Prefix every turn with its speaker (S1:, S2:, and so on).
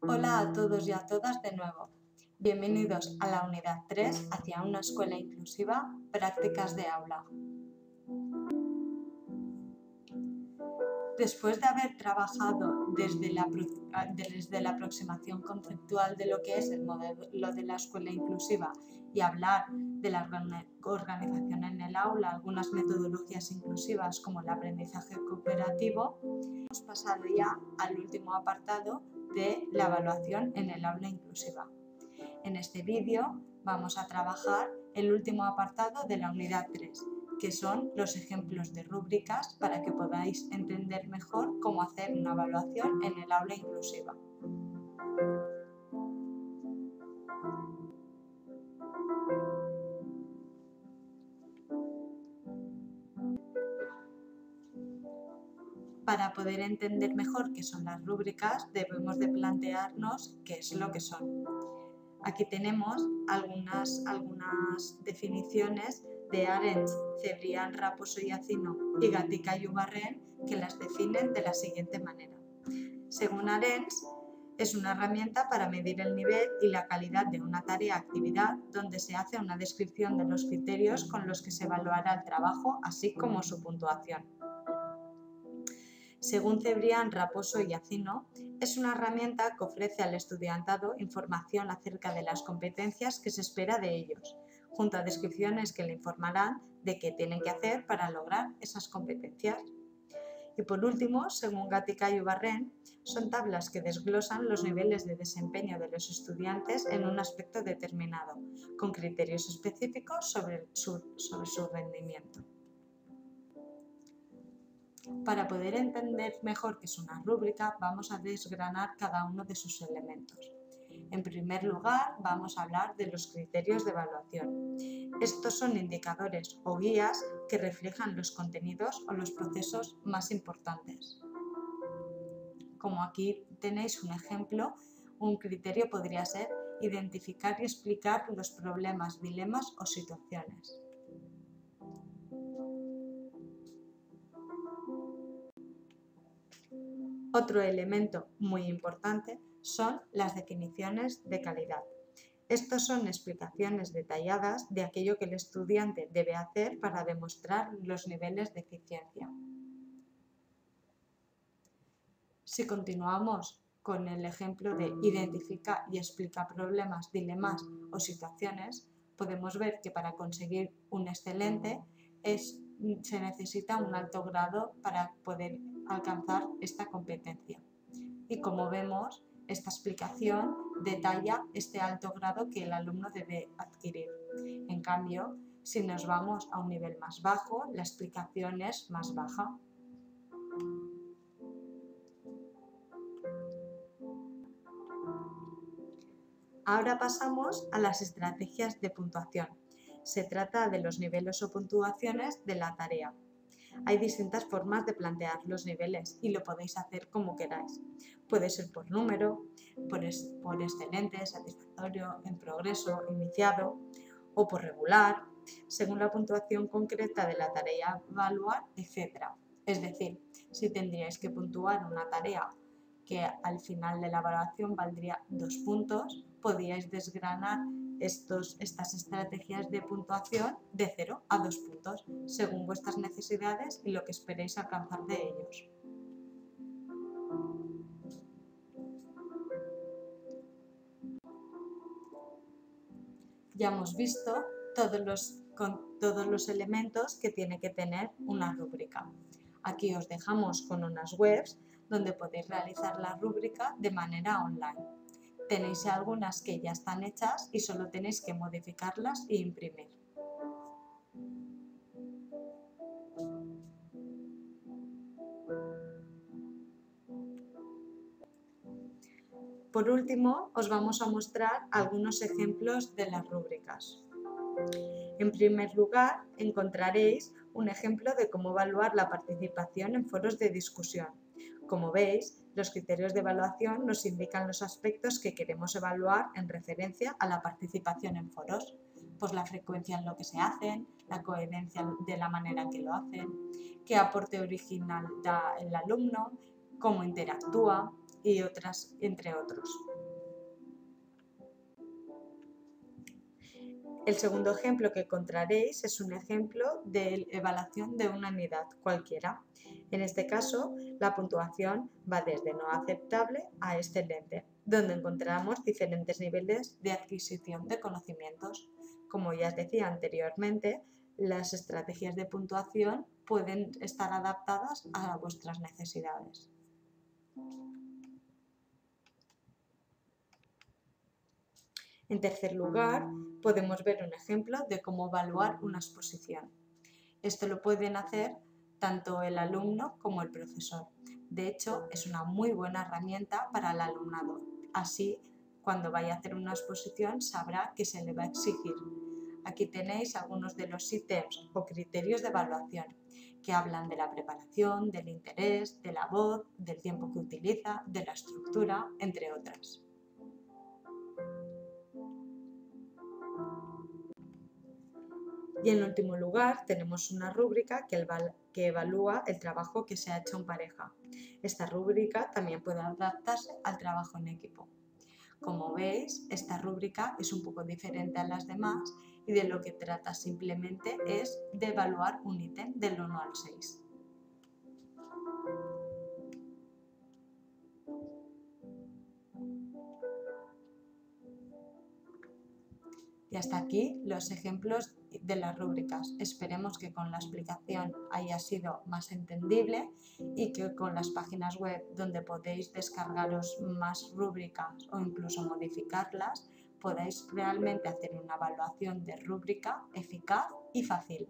S1: Hola a todos y a todas de nuevo. Bienvenidos a la unidad 3 hacia una escuela inclusiva, prácticas de aula. Después de haber trabajado desde la aproximación conceptual de lo que es el modelo de la escuela inclusiva y hablar de la organización en el aula, algunas metodologías inclusivas como el aprendizaje cooperativo, hemos pasado ya al último apartado de la evaluación en el aula inclusiva. En este vídeo vamos a trabajar el último apartado de la unidad 3, que son los ejemplos de rúbricas para que podáis entender mejor cómo hacer una evaluación en el aula inclusiva. Para poder entender mejor qué son las rúbricas, debemos de plantearnos qué es lo que son. Aquí tenemos algunas definiciones de Arendt, Cebrián, Raposo y Acino y Gatica y Ubarrén, que las definen de la siguiente manera. Según Arendt, es una herramienta para medir el nivel y la calidad de una tarea-actividad donde se hace una descripción de los criterios con los que se evaluará el trabajo, así como su puntuación. Según Cebrián, Raposo y Acino, es una herramienta que ofrece al estudiantado información acerca de las competencias que se espera de ellos, junto a descripciones que le informarán de qué tienen que hacer para lograr esas competencias. Y por último, según Gatica y Ubarrén, son tablas que desglosan los niveles de desempeño de los estudiantes en un aspecto determinado, con criterios específicos sobre su rendimiento. Para poder entender mejor qué es una rúbrica, vamos a desgranar cada uno de sus elementos. En primer lugar, vamos a hablar de los criterios de evaluación. Estos son indicadores o guías que reflejan los contenidos o los procesos más importantes. Como aquí tenéis un ejemplo, un criterio podría ser identificar y explicar los problemas, dilemas o situaciones. Otro elemento muy importante son las definiciones de calidad. Estos son explicaciones detalladas de aquello que el estudiante debe hacer para demostrar los niveles de eficiencia. Si continuamos con el ejemplo de identifica y explica problemas, dilemas o situaciones, podemos ver que para conseguir un excelente se necesita un alto grado para poder alcanzar esta competencia. Y como vemos, esta explicación detalla este alto grado que el alumno debe adquirir. En cambio, si nos vamos a un nivel más bajo, la explicación es más baja. Ahora pasamos a las estrategias de puntuación. Se trata de los niveles o puntuaciones de la tarea. Hay distintas formas de plantear los niveles y lo podéis hacer como queráis. Puede ser por número, por excelente, satisfactorio, en progreso, iniciado o por regular, según la puntuación concreta de la tarea a evaluar, etc. Es decir, si tendríais que puntuar una tarea que al final de la evaluación valdría 2 puntos, podríais desgranar estas estrategias de puntuación de 0 a 2 puntos, según vuestras necesidades y lo que esperéis alcanzar de ellos. Ya hemos visto todos los elementos que tiene que tener una rúbrica. Aquí os dejamos con unas webs donde podéis realizar la rúbrica de manera online. Tenéis algunas que ya están hechas y solo tenéis que modificarlas e imprimir. Por último, os vamos a mostrar algunos ejemplos de las rúbricas. En primer lugar, encontraréis un ejemplo de cómo evaluar la participación en foros de discusión. Como veis, los criterios de evaluación nos indican los aspectos que queremos evaluar en referencia a la participación en foros, pues la frecuencia en lo que se hacen, la coherencia de la manera en que lo hacen, qué aporte original da el alumno, cómo interactúa y entre otros. El segundo ejemplo que encontraréis es un ejemplo de evaluación de una unidad cualquiera. En este caso, la puntuación va desde no aceptable a excelente, donde encontramos diferentes niveles de adquisición de conocimientos. Como ya os decía anteriormente, las estrategias de puntuación pueden estar adaptadas a vuestras necesidades. En tercer lugar, podemos ver un ejemplo de cómo evaluar una exposición. Esto lo pueden hacer tanto el alumno como el profesor. De hecho, es una muy buena herramienta para el alumnado. Así, cuando vaya a hacer una exposición, sabrá que se le va a exigir. Aquí tenéis algunos de los ítems o criterios de evaluación que hablan de la preparación, del interés, de la voz, del tiempo que utiliza, de la estructura, entre otras. Y en último lugar tenemos una rúbrica que evalúa el trabajo que se ha hecho en pareja. Esta rúbrica también puede adaptarse al trabajo en equipo. Como veis, esta rúbrica es un poco diferente a las demás y de lo que trata simplemente es de evaluar un ítem del 1 al 6. Y hasta aquí los ejemplos de las rúbricas. Esperemos que con la explicación haya sido más entendible y que con las páginas web donde podéis descargaros más rúbricas o incluso modificarlas, podáis realmente hacer una evaluación de rúbrica eficaz y fácil.